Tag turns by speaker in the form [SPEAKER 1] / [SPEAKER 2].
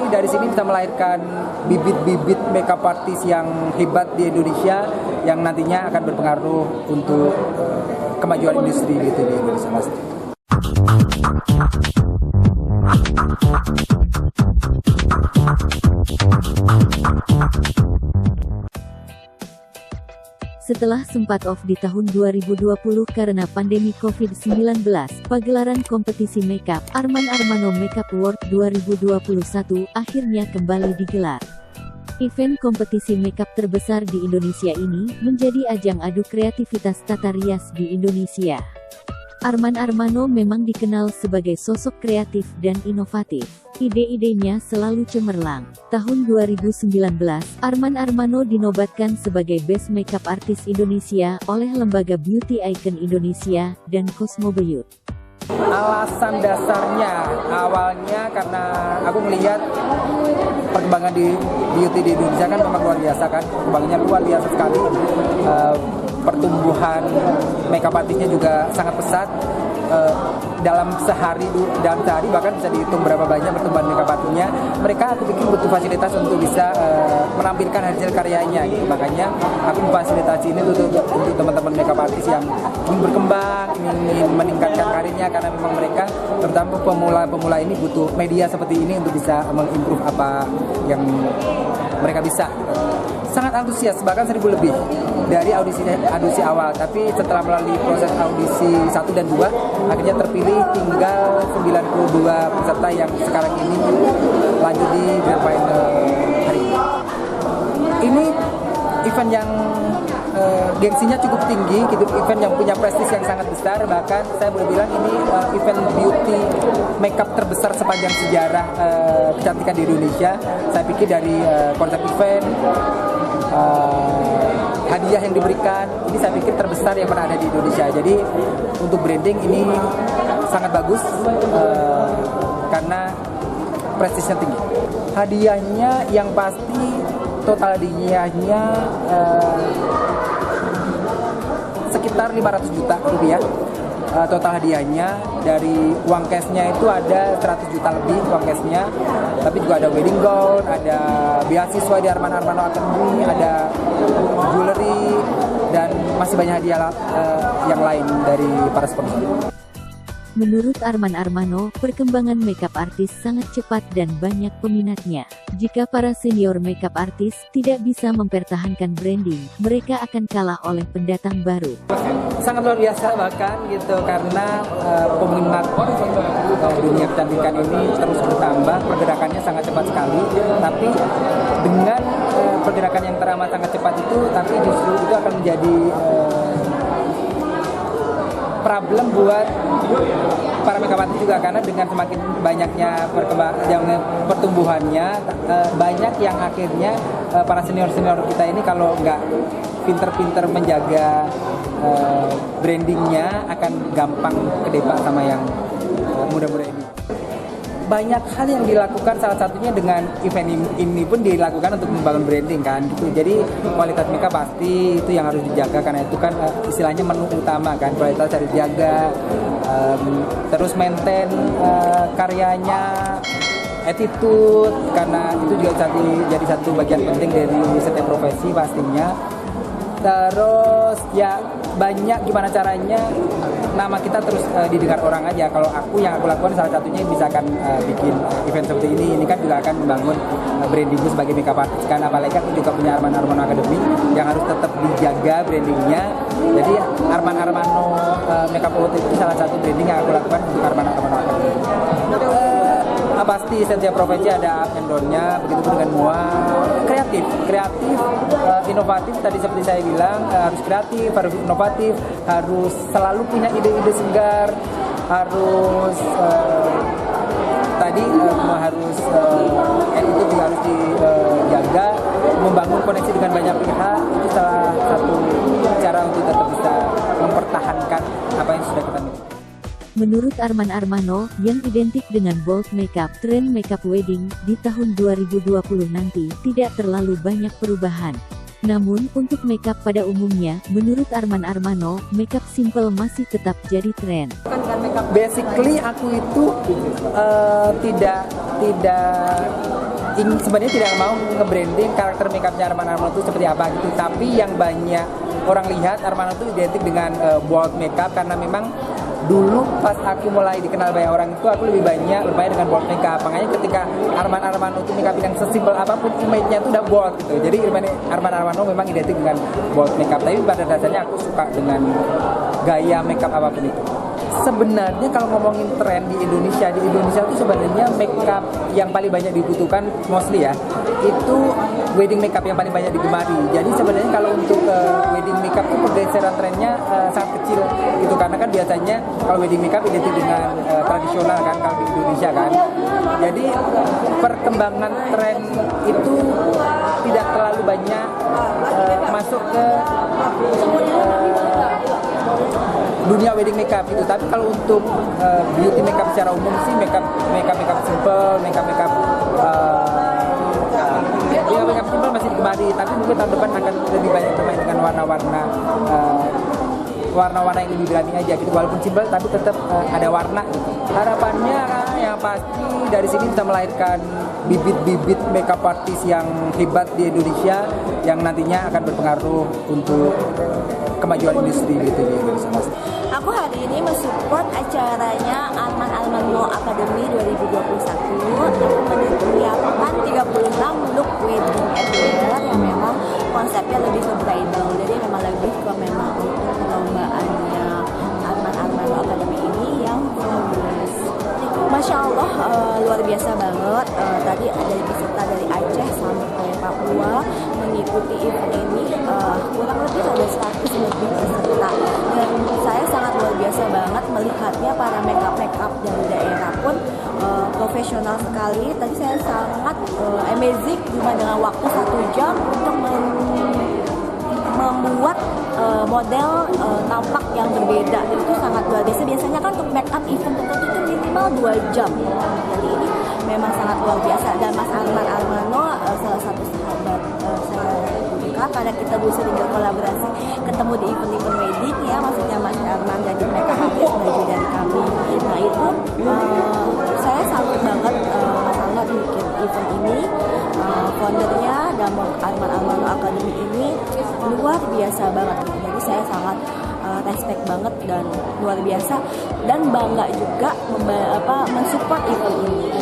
[SPEAKER 1] pasti dari sini bisa melahirkan bibit-bibit makeup artist yang hebat di Indonesia yang nantinya akan berpengaruh untuk kemajuan industri gitu di Indonesia pasti.
[SPEAKER 2] Setelah sempat off di tahun 2020 karena pandemi COVID-19, pagelaran kompetisi makeup Arman Armano Makeup World 2021 akhirnya kembali digelar. Event kompetisi makeup terbesar di Indonesia ini menjadi ajang adu kreativitas tata rias di Indonesia. Arman Armano memang dikenal sebagai sosok kreatif dan inovatif. Ide-idenya selalu cemerlang. Tahun 2019, Arman Armano dinobatkan sebagai Best Makeup Artist Indonesia oleh lembaga Beauty Icon Indonesia dan Cosmobeauty.
[SPEAKER 1] Alasan dasarnya awalnya karena aku melihat perkembangan di beauty di Indonesia kan memang luar biasa kan, perkembangannya luar biasa sekali. Pertumbuhan makeup artisnya juga sangat pesat. Dalam sehari bahkan bisa dihitung berapa banyak pertumbuhan makeup artisnya. Mereka aku pikir butuh fasilitas untuk bisa menampilkan hasil karyanya gitu. Makanya aku memfasilitasi ini untuk teman-teman makeup artis yang ingin berkembang, ingin meningkatkan karirnya, karena memang mereka terutama pemula ini butuh media seperti ini untuk bisa mengimprove apa yang mereka bisa. Sangat antusias, bahkan 1.000 lebih dari audisi awal. Tapi setelah melalui proses audisi 1 dan 2, akhirnya terpilih tinggal 92 peserta yang sekarang ini lanjut di grand final hari ini. Ini event yang gengsinya cukup tinggi, gitu, event yang punya prestis yang sangat besar. Bahkan saya boleh bilang ini event beauty makeup terbesar sepanjang sejarah kecantikan di Indonesia. Saya pikir dari konsep event, hadiah yang diberikan, ini saya pikir terbesar yang pernah ada di Indonesia. Jadi untuk branding ini sangat bagus karena prestisnya tinggi. Hadiahnya yang pasti total hadiahnya sekitar 500 juta rupiah. Total hadiahnya dari uang cashnya itu ada 100 juta lebih uang cashnya, tapi juga ada wedding gown, ada beasiswa di Arman Armano Academy, ada jewelry, dan masih banyak hadiah yang lain dari para sponsor.
[SPEAKER 2] Menurut Arman Armano, perkembangan makeup artis sangat cepat dan banyak peminatnya. Jika para senior makeup artis tidak bisa mempertahankan branding, mereka akan kalah oleh pendatang baru.
[SPEAKER 1] Sangat luar biasa bahkan gitu, karena peminat dunia kecantikan ini terus bertambah, pergerakannya sangat cepat sekali. Tapi dengan pergerakan yang teramat sangat cepat itu, tapi justru itu akan menjadi problem buat para makeup artist juga, karena dengan semakin banyaknya pertumbuhannya, banyak yang akhirnya para senior kita ini kalau nggak pinter-pinter menjaga brandingnya akan gampang kedepak sama yang muda-muda ini. Banyak hal yang dilakukan, salah satunya dengan event ini pun dilakukan untuk membangun branding kan gitu. Jadi kualitas makeup pasti itu yang harus dijaga, karena itu kan istilahnya menu utama kan, kualitas harus dijaga, terus maintain karyanya, attitude, karena itu juga jadi satu bagian penting dari setiap profesi pastinya. Terus ya banyak gimana caranya nama kita terus didengar orang aja. Kalau yang aku lakukan salah satunya misalkan bikin event seperti ini kan juga akan membangun brandingku sebagai makeup artist kan. Apalagi aku juga punya Arman Armano Academy yang harus tetap dijaga brandingnya. Jadi Arman Armano Makeup World itu salah satu branding yang aku lakukan untuk Arman Armano Academy. Pasti setiap profesi ada up and down-nya, begitu pun dengan MUA. Kreatif, inovatif, tadi seperti saya bilang, harus kreatif, harus inovatif, harus selalu punya ide-ide segar, harus itu juga harus dijaga, membangun koneksi dengan banyak pihak. Itu salah satu cara untuk tetap bisa mempertahankan apa yang sudah kita miliki.
[SPEAKER 2] Menurut Arman Armano, yang identik dengan bold makeup, tren makeup wedding, di tahun 2020 nanti, tidak terlalu banyak perubahan. Namun, untuk makeup pada umumnya, menurut Arman Armano, makeup simple masih tetap jadi tren.
[SPEAKER 1] Basically, aku itu tidak sebenarnya tidak mau nge-branding karakter makeupnya Arman Armando itu seperti apa gitu, tapi yang banyak orang lihat Armando itu identik dengan bold makeup, karena memang dulu pas aku mulai dikenal banyak orang itu aku lebih banyak bermain dengan bold makeup. Makanya ketika Arman Armando itu makeup yang sesimpel apapun, image-nya itu udah bold gitu. Jadi Arman Armando memang identik dengan bold makeup, tapi pada dasarnya aku suka dengan gaya makeup apapun itu. Sebenarnya kalau ngomongin tren di Indonesia itu sebenarnya makeup yang paling banyak dibutuhkan mostly ya, itu wedding makeup yang paling banyak digemari. Jadi sebenarnya kalau untuk wedding makeup itu pergeseran trennya sangat kecil gitu, karena kan biasanya kalau wedding makeup identik dengan tradisional kan kalau di Indonesia kan. Jadi perkembangan tren itu tidak terlalu banyak masuk ke dunia wedding makeup gitu. Tapi kalau untuk beauty makeup secara umum sih makeup simple, makeup simple masih digemari. Tapi mungkin tahun depan akan lebih banyak bermain dengan warna-warna yang lebih berani aja gitu, walaupun simple tapi tetap ada warna gitu. Harapannya yang pasti dari sini bisa melahirkan bibit-bibit makeup artist yang hebat di Indonesia, yang nantinya akan berpengaruh untuk kemajuan industri gitu di Indonesia, Mas.
[SPEAKER 3] Aku hari ini mensupport acaranya Arman Armando Academy 2021. Aku menyiapkan 36 look wedding attire yang memang konsepnya lebih ke bridal. Jadi memang lebih ke memang untuk perlombaannya Arman Armando Academy ini yang flawless. Masya Allah, luar biasa banget. Tadi ada peserta dari Aceh sampai Papua mengikuti event ini. Kurang lebih ada 100 lebih peserta. Dan saya sangat luar biasa banget melihatnya, para makeup dari daerah pun profesional sekali. Tadi saya sangat amazing cuma dengan waktu 1 jam untuk membuat model tampak yang berbeda. Itu sangat luar biasa. Biasanya kan untuk make up event tertentu itu minimal 2 jam. Jadi ini memang sangat luar biasa. Dan Mas Arman Armando salah satu sahabat saya juga, karena kita dulu sering berkolaborasi ketemu di event-event wedding ya, maksudnya Mas Arman jadi makeup artist baju dari kami. Nah itu saya salut banget Mas Arman bikin event ini. Foundernya dan Arman Armando Academy ini luar biasa banget. Jadi saya sangat respect banget dan luar biasa, dan bangga juga mensupport event ini.